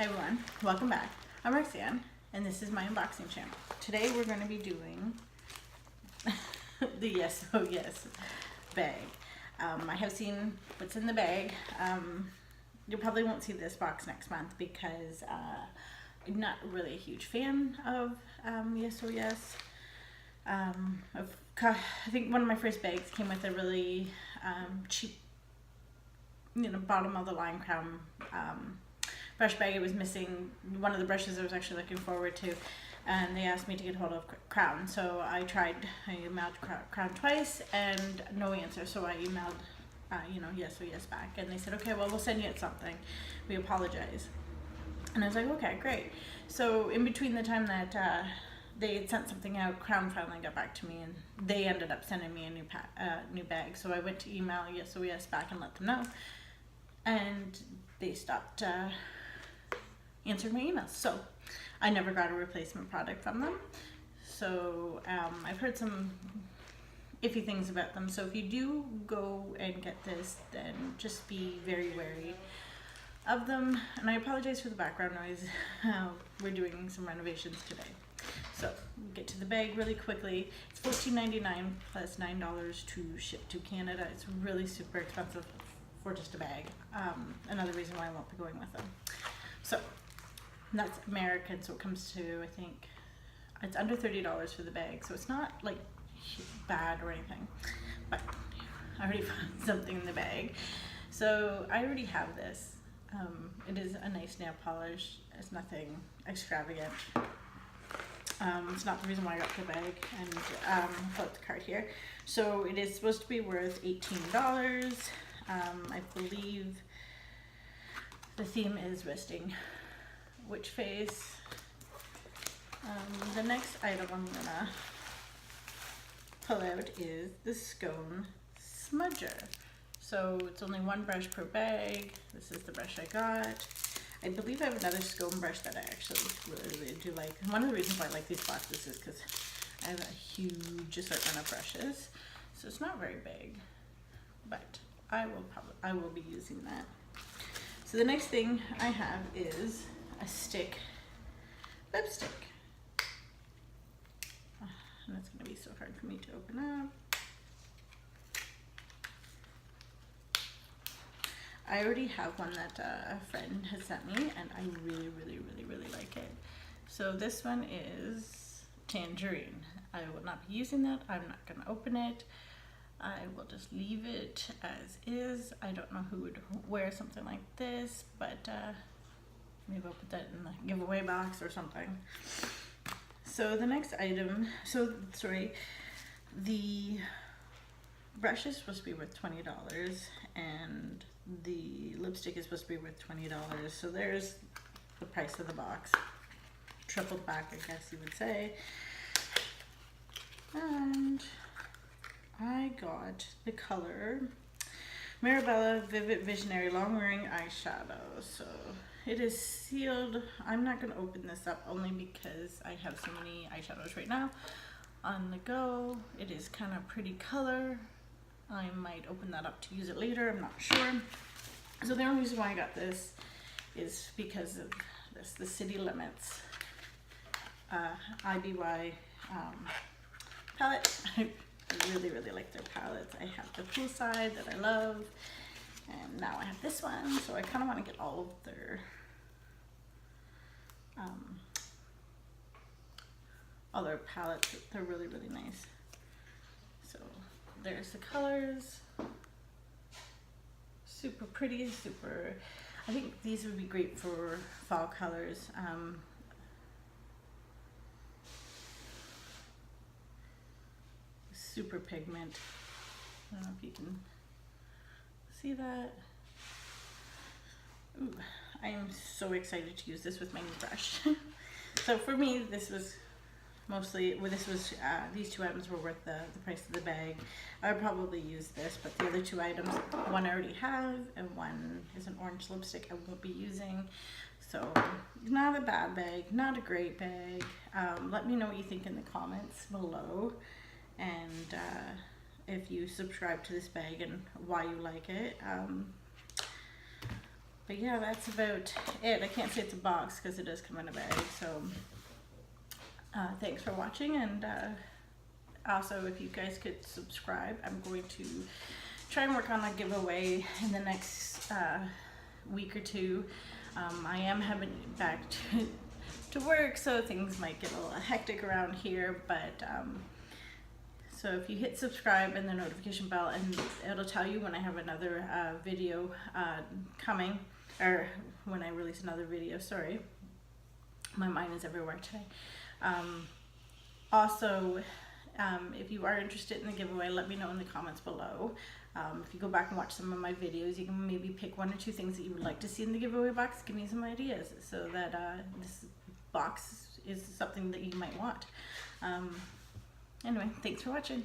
Hi everyone, welcome back. I'm Roxanne and this is my unboxing channel. Today we're going to be doing the Yesohyas bag. I have seen what's in the bag. You probably won't see this box next month because I'm not really a huge fan of Yesohyas. I think one of my first bags came with a really cheap, bottom of the line crown brush bag. It was missing one of the brushes I was actually looking forward to, and they asked me to get hold of crown. So I emailed crown twice and no answer. So I emailed Yesohyas back, and they said, okay, well, we'll send you something. We apologize. And I was like, okay, great. So in between the time that they had sent something out, Crown finally got back to me, and they ended up sending me a new bag. So I went to email Yesohyas back and let them know, and they stopped answering my emails. So I never got a replacement product from them. So I've heard some iffy things about them. So if you do go and get this, then just be very wary of them. And I apologize for the background noise. We're doing some renovations today. So we'll get to the bag really quickly. It's $14.99 plus $9 to ship to Canada. It's really super expensive for just a bag. Another reason why I won't be going with them. So that's American, so it comes to, I think, it's under $30 for the bag. So it's not like bad or anything, but I already found something in the bag. So I already have this. It is a nice nail polish. It's nothing extravagant. It's not the reason why I got the bag, and I'll put the card here. So it is supposed to be worth $18. I believe the theme is resting witch face. The next item I'm gonna pull out is the Skone Smudger. So it's only one brush per bag. This is the brush I got. I believe I have another Skone brush that I actually really do like. And one of the reasons why I like these boxes is because I have a huge assortment of brushes. So it's not very big, but I will be using that. So the next thing I have is a stick lipstick. And it's going to be so hard for me to open up. I already have one that a friend has sent me, and I really like it. So this one is Tangerine. I will not be using that. I'm not going to open it. I will just leave it as is. I don't know who would wear something like this, but maybe I'll put that in the giveaway box or something. So the next item, the brush is supposed to be worth $20, and the lipstick is supposed to be worth $20. So there's the price of the box. Tripled back, I guess you would say. And I got the color Mirabella Vivid Visonary Long Wearing Eyeshadow. So it is sealed. I'm not going to open this up only because I have so many eyeshadows right now on the go. It is kind of pretty color. I might open that up to use it later. I'm not sure. So the only reason why I got this is because of this, the City Limits IBY palette. I really like their palettes. I have the Poolside that I love, and now I have this one. So I kind of want to get all of their palettes. They're really nice. So there's the colors. Super pretty, I think these would be great for fall colors. Super pigment. I don't know if you can see that. Ooh, I am so excited to use this with my new brush. So for me, this was mostly, these two items were worth the price of the bag. I would probably use this, but the other two items, one I already have, and one is an orange lipstick I won't be using. So not a bad bag, not a great bag. Let me know what you think in the comments below, and if you subscribe to this bag and why you like it. But yeah, that's about it. I can't say it's a box because it does come in a bag. So thanks for watching, and also if you guys could subscribe, I'm going to try and work on a giveaway in the next week or two. I am having back to work, so things might get a little hectic around here, but so if you hit subscribe and the notification bell, and it'll tell you when I have another video coming, or when I release another video. Sorry, my mind is everywhere today. Also, if you are interested in the giveaway, let me know in the comments below. If you go back and watch some of my videos, you can maybe pick 1 or 2 things that you would like to see in the giveaway box. Give me some ideas so that this box is something that you might want. Anyway, thanks for watching.